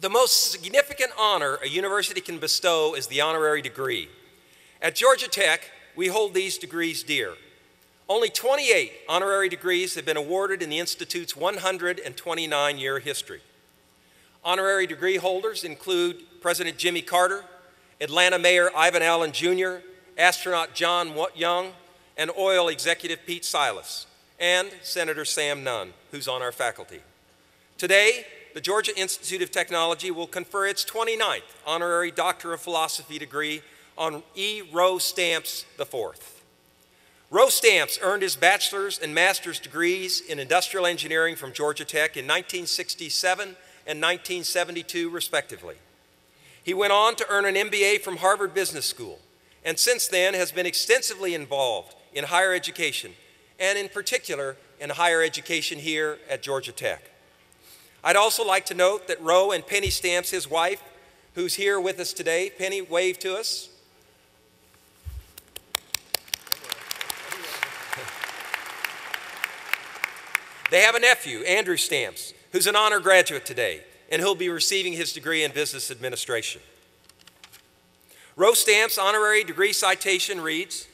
The most significant honor a university can bestow is the honorary degree. At Georgia Tech, we hold these degrees dear. Only 28 honorary degrees have been awarded in the Institute's 129-year history. Honorary degree holders include President Jimmy Carter, Atlanta Mayor Ivan Allen Jr., astronaut John Young, and oil executive Pete Silas, and Senator Sam Nunn, who's on our faculty. Today, the Georgia Institute of Technology will confer its 29th honorary Doctor of Philosophy degree on E. Rowe Stamps IV. Rowe Stamps earned his bachelor's and master's degrees in industrial engineering from Georgia Tech in 1967 and 1972, respectively. He went on to earn an MBA from Harvard Business School, and since then has been extensively involved in higher education, and in particular in higher education here at Georgia Tech. I'd also like to note that Rowe and Penny Stamps, his wife, who's here with us today. Penny, wave to us. They have a nephew, Andrew Stamps, who's an honor graduate today, and who'll be receiving his degree in business administration. Rowe Stamps' honorary degree citation reads,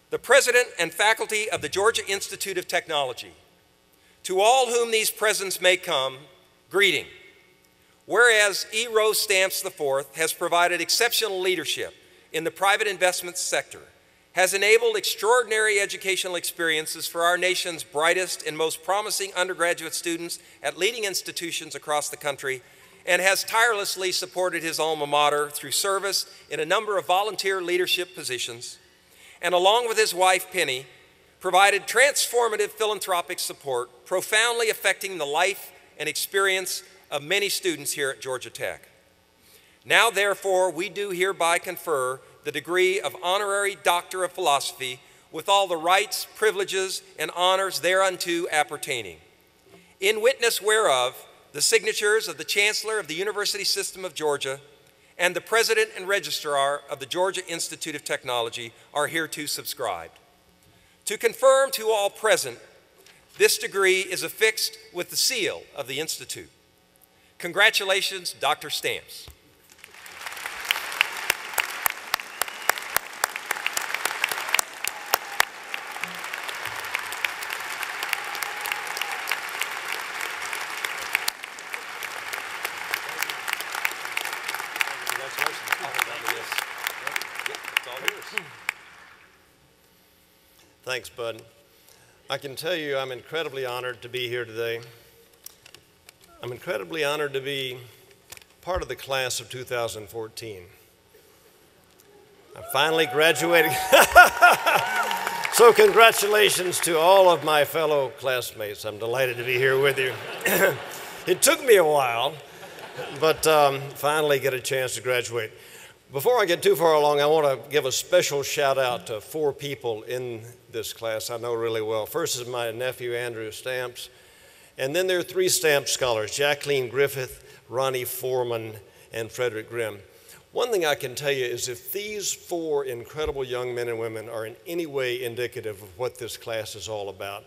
"The President and faculty of the Georgia Institute of Technology, to all whom these presents may come, greeting. Whereas E. Rowe Stamps IV has provided exceptional leadership in the private investment sector, has enabled extraordinary educational experiences for our nation's brightest and most promising undergraduate students at leading institutions across the country, and has tirelessly supported his alma mater through service in a number of volunteer leadership positions, and along with his wife, Penny, provided transformative philanthropic support, profoundly affecting the life and experience of many students here at Georgia Tech. Now, therefore, we do hereby confer the degree of Honorary Doctor of Philosophy with all the rights, privileges, and honors thereunto appertaining. In witness whereof, the signatures of the Chancellor of the University System of Georgia and the President and Registrar of the Georgia Institute of Technology are hereto subscribed. To confirm to all present, this degree is affixed with the seal of the Institute. Congratulations, Dr. Stamps. Thanks, Bud. I can tell you I'm incredibly honored to be here today. I'm incredibly honored to be part of the class of 2014. I'm finally graduating. So congratulations to all of my fellow classmates. I'm delighted to be here with you. It took me a while, but finally get a chance to graduate. Before I get too far along, I want to give a special shout out to 4 people in this class I know really well. First is my nephew, Andrew Stamps, and then there are 3 Stamps scholars, Jacqueline Griffith, Ronnie Foreman, and Frederick Grimm. One thing I can tell you is if these 4 incredible young men and women are in any way indicative of what this class is all about,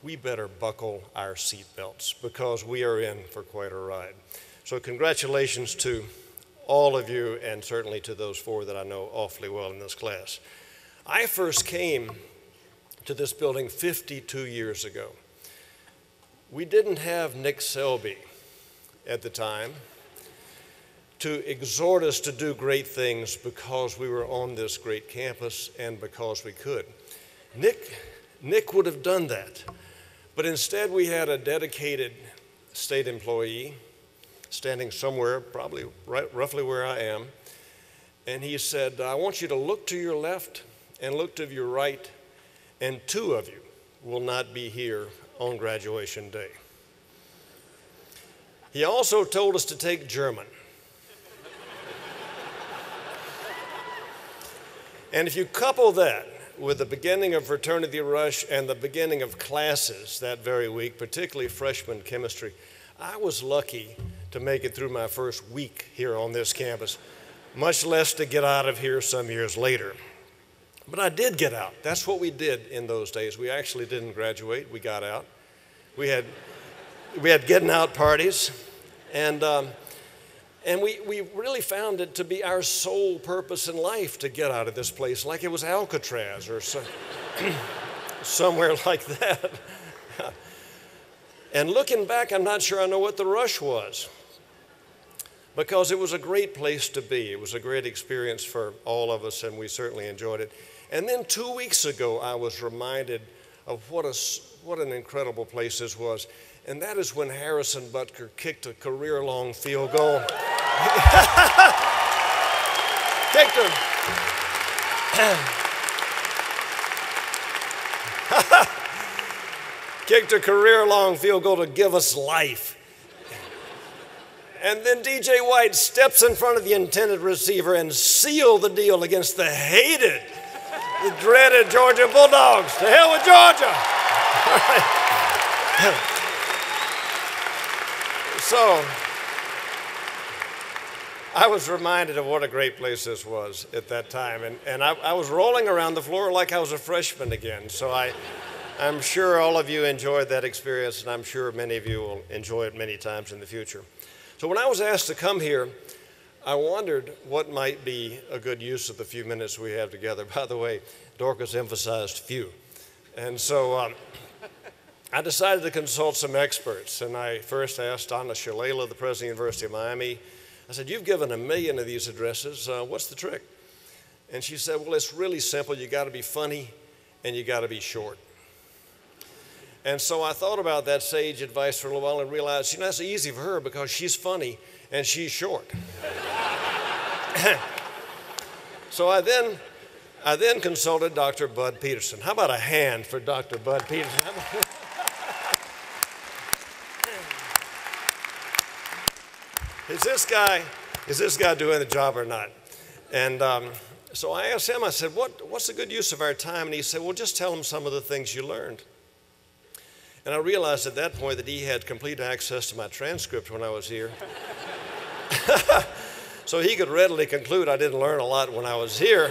we better buckle our seatbelts because we are in for quite a ride. So congratulations to all of you, and certainly to those 4 that I know awfully well in this class. I first came to this building 52 years ago. We didn't have Nick Selby at the time to exhort us to do great things because we were on this great campus and because we could. Nick would have done that, but instead we had a dedicated state employee standing somewhere, probably roughly where I am, and he said, I want you to look to your left and look to your right, and 2 of you will not be here on graduation day. He also told us to take German. And if you couple that with the beginning of fraternity rush and the beginning of classes that very week, particularly freshman chemistry, I was lucky to make it through my first week here on this campus, much less to get out of here some years later. But I did get out. That's what we did in those days. We actually didn't graduate. We got out. We had getting out parties, And we really found it to be our sole purpose in life to get out of this place, like it was Alcatraz or somewhere like that. And looking back, I'm not sure I know what the rush was, because it was a great place to be. It was a great experience for all of us, and we certainly enjoyed it. And then 2 weeks ago, I was reminded of what an incredible place this was. And that is when Harrison Butker kicked a career-long field goal. Kicked a career-long field goal to give us life. And then DJ White steps in front of the intended receiver and sealed the deal against the hated, the dreaded Georgia Bulldogs. To hell with Georgia. So, I was reminded of what a great place this was at that time. And I was rolling around the floor like I was a freshman again. So I'm sure all of you enjoyed that experience, and I'm sure many of you will enjoy it many times in the future. So when I was asked to come here, I wondered what might be a good use of the few minutes we have together. By the way, Dorcas emphasized few. And so I decided to consult some experts, and I first asked Donna Shalala, the president of the University of Miami. I said, "You've given 1 million of these addresses. What's the trick?" And she said, "Well, it's really simple. You got to be funny, and you got to be short." And so I thought about that sage advice for a little while and realized, that's easy for her because she's funny and she's short. So I then consulted Dr. Bud Peterson. How about a hand for Dr. Bud Peterson? Is this guy doing the job or not? And so I asked him, I said, what's the good use of our time? And he said, well, just tell them some of the things you learned. And I realized at that point that he had complete access to my transcript when I was here. So he could readily conclude I didn't learn a lot when I was here.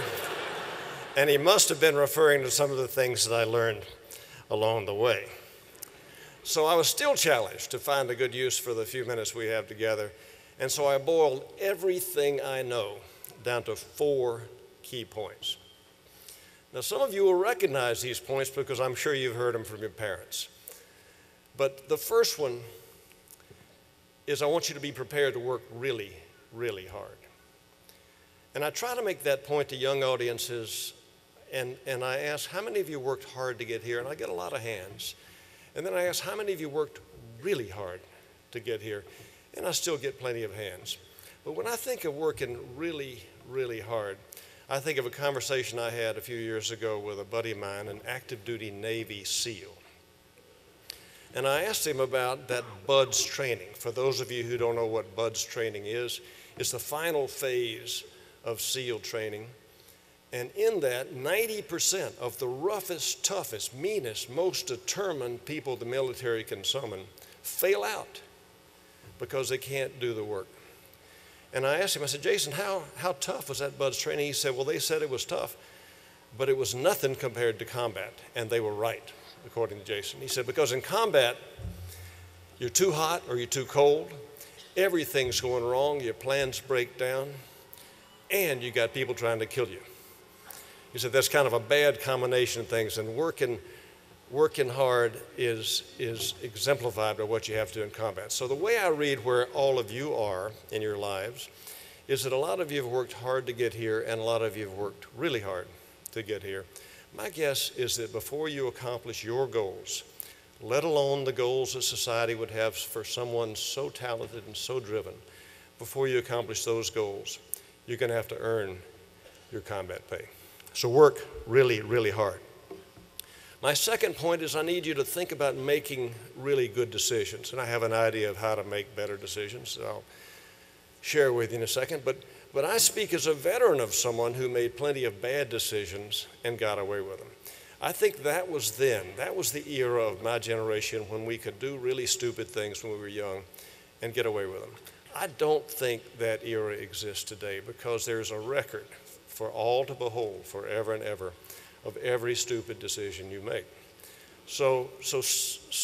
And he must have been referring to some of the things that I learned along the way. So I was still challenged to find a good use for the few minutes we have together. And so I boiled everything I know down to 4 key points. Now, some of you will recognize these points because I'm sure you've heard them from your parents. But the first one is I want you to be prepared to work really, really hard. And I try to make that point to young audiences, and I ask, how many of you worked hard to get here? And I get a lot of hands. And then I ask, how many of you worked really hard to get here? And I still get plenty of hands. But when I think of working really, really hard, I think of a conversation I had a few years ago with a buddy of mine, an active duty Navy SEAL. And I asked him about that BUDS training. For those of you who don't know what BUDS training is, it's the final phase of SEAL training. And in that, 90% of the roughest, toughest, meanest, most determined people the military can summon fail out because they can't do the work. And I asked him, I said, Jason, how tough was that BUDS training? He said, well, they said it was tough, but it was nothing compared to combat. And they were right, according to Jason. He said, because in combat, you're too hot or you're too cold, everything's going wrong, your plans break down, and you got people trying to kill you. He said that's kind of a bad combination of things, and working hard is exemplified by what you have to do in combat. So the way I read where all of you are in your lives is that a lot of you have worked hard to get here, and a lot of you have worked really hard to get here. My guess is that before you accomplish your goals, let alone the goals that society would have for someone so talented and so driven, before you accomplish those goals, you're going to have to earn your combat pay. So work really, really hard. My second point is I need you to think about making really good decisions. And I have an idea of how to make better decisions that I'll share with you in a second. But I speak as a veteran of someone who made plenty of bad decisions and got away with them. I think that was then. That was the era of my generation when we could do really stupid things when we were young and get away with them. I don't think that era exists today because there's a record for all to behold forever and ever of every stupid decision you make. So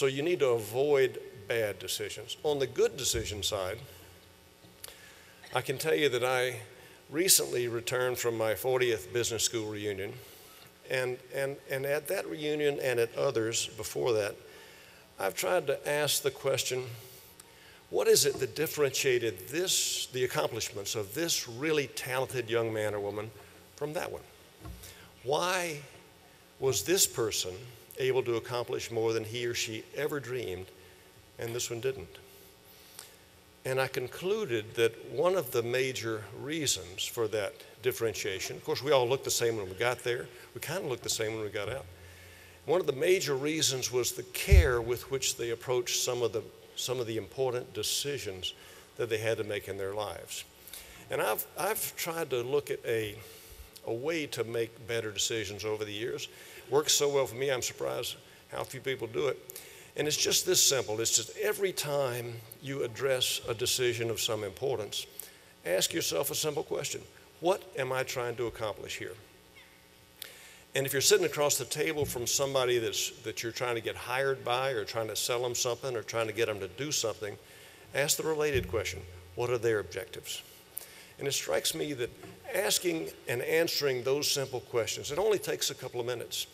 you need to avoid bad decisions. On the good decision side, I can tell you that I recently returned from my 40th business school reunion. And at that reunion and at others before that, I've tried to ask the question, what is it that differentiated the accomplishments of this really talented young man or woman from that one? Why was this person able to accomplish more than he or she ever dreamed, and this one didn't? And I concluded that one of the major reasons for that differentiation, of course, we all looked the same when we got there. We kind of looked the same when we got out. One of the major reasons was the care with which they approached some of the important decisions that they had to make in their lives. And I've tried to look at a way to make better decisions over the years. Works so well for me, I'm surprised how few people do it. And it's just this simple. It's just every time you address a decision of some importance, ask yourself a simple question. What am I trying to accomplish here? And if you're sitting across the table from somebody that you're trying to get hired by or trying to sell them something or trying to get them to do something, ask the related question. What are their objectives? And it strikes me that asking and answering those simple questions, it only takes a couple of minutes,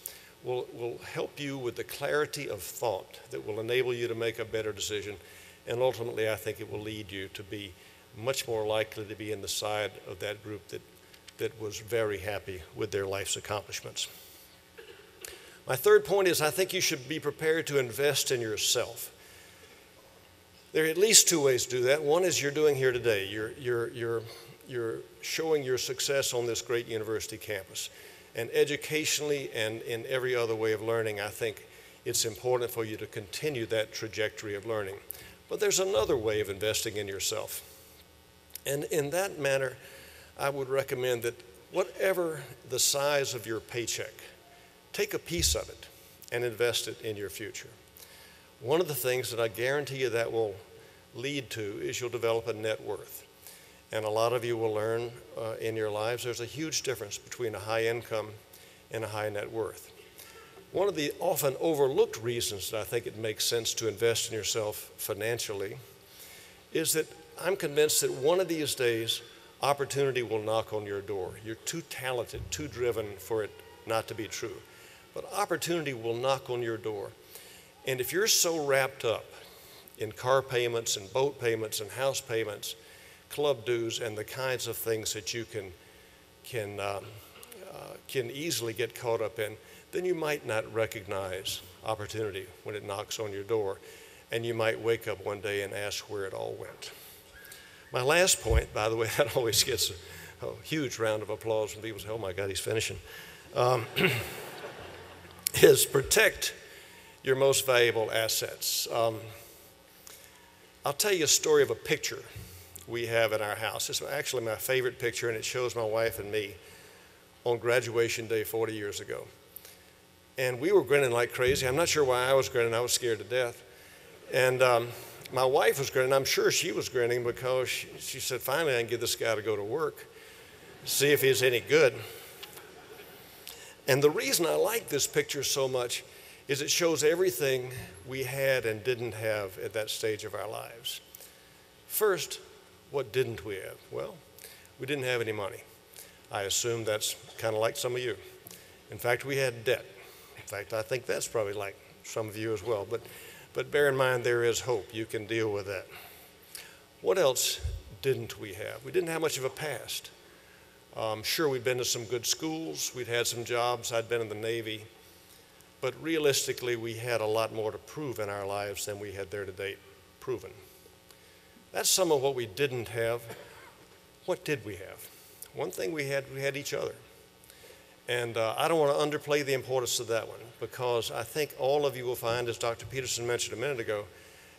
will help you with the clarity of thought that will enable you to make a better decision. And ultimately, I think it will lead you to be much more likely to be in the side of that group that was very happy with their life's accomplishments. My third point is I think you should be prepared to invest in yourself. There are at least two ways to do that. One is you're doing here today. You're showing your success on this great university campus. And educationally and in every other way of learning, I think it's important for you to continue that trajectory of learning. But there's another way of investing in yourself. And in that manner, I would recommend that whatever the size of your paycheck, take a piece of it and invest it in your future. One of the things that I guarantee you that will lead to is you'll develop a net worth. And a lot of you will learn in your lives there's a huge difference between a high income and a high net worth. One of the often overlooked reasons that I think it makes sense to invest in yourself financially is that I'm convinced that one of these days opportunity will knock on your door. You're too talented, too driven for it not to be true. But opportunity will knock on your door. And if you're so wrapped up in car payments and boat payments and house payments, club dues, and the kinds of things that you can easily get caught up in, then you might not recognize opportunity when it knocks on your door, and you might wake up one day and ask where it all went. My last point, by the way, that always gets a huge round of applause when people say, oh my God, he's finishing, is protect your most valuable assets. I'll tell you a story of a picture we have in our house. It's actually my favorite picture, and it shows my wife and me on graduation day 40 years ago. And we were grinning like crazy. I'm not sure why I was grinning. I was scared to death. And my wife was grinning. I'm sure she was grinning because she said, finally, I can get this guy to go to work, see if he's any good. And the reason I like this picture so much is it shows everything we had and didn't have at that stage of our lives. First, what didn't we have? Well, we didn't have any money. I assume that's kind of like some of you. In fact, we had debt. In fact, I think that's probably like some of you as well. But bear in mind, there is hope. You can deal with that. What else didn't we have? We didn't have much of a past. Sure, we'd been to some good schools. We'd had some jobs. I'd been in the Navy. But realistically, we had a lot more to prove in our lives than we had there to date proven. That's some of what we didn't have. What did we have? One thing we had each other. And I don't want to underplay the importance of that one, because I think all of you will find, as Dr. Peterson mentioned a minute ago,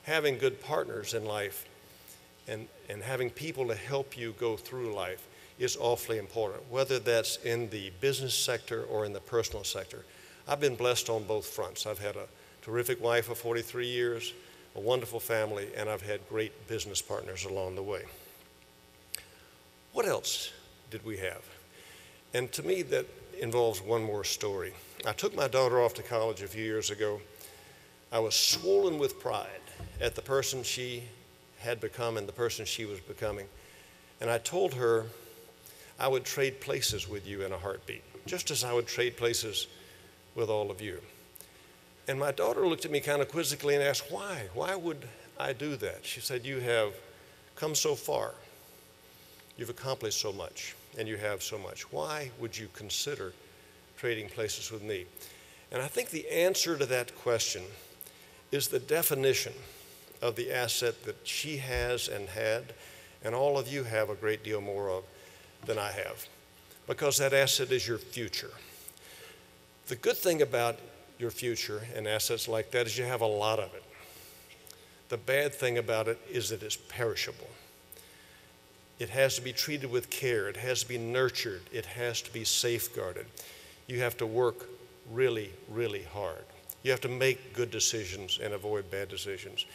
having good partners in life and having people to help you go through life is awfully important, whether that's in the business sector or in the personal sector. I've been blessed on both fronts. I've had a terrific wife of 43 years, a wonderful family, and I've had great business partners along the way. What else did we have? And to me, that involves one more story. I took my daughter off to college a few years ago, I was swollen with pride at the person she had become and the person she was becoming. And I told her I would trade places with you in a heartbeat, just as I would trade places with all of you. And my daughter looked at me kind of quizzically and asked, why? Why would I do that? She said, you have come so far. You've accomplished so much, and you have so much. Why would you consider trading places with me? And I think the answer to that question is the definition of the asset that she has and had, and all of you have a great deal more of than I have, because that asset is your future. The good thing about your future and assets like that is you have a lot of it. The bad thing about it is that it's perishable. It has to be treated with care. It has to be nurtured. It has to be safeguarded. You have to work really, really hard. You have to make good decisions and avoid bad decisions.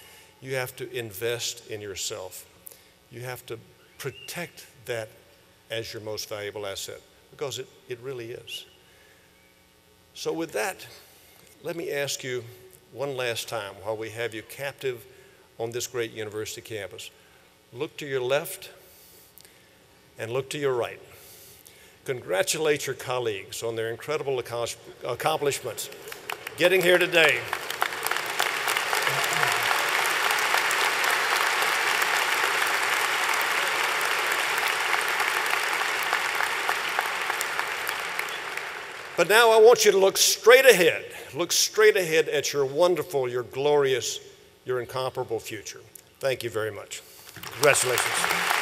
You have to invest in yourself. You have to protect that as your most valuable asset, because it really is. So with that, let me ask you one last time while we have you captive on this great university campus. Look to your left and look to your right. Congratulate your colleagues on their incredible accomplishments getting here today. But now I want you to look straight ahead. Look straight ahead at your wonderful, your glorious, your incomparable future. Thank you very much. Congratulations.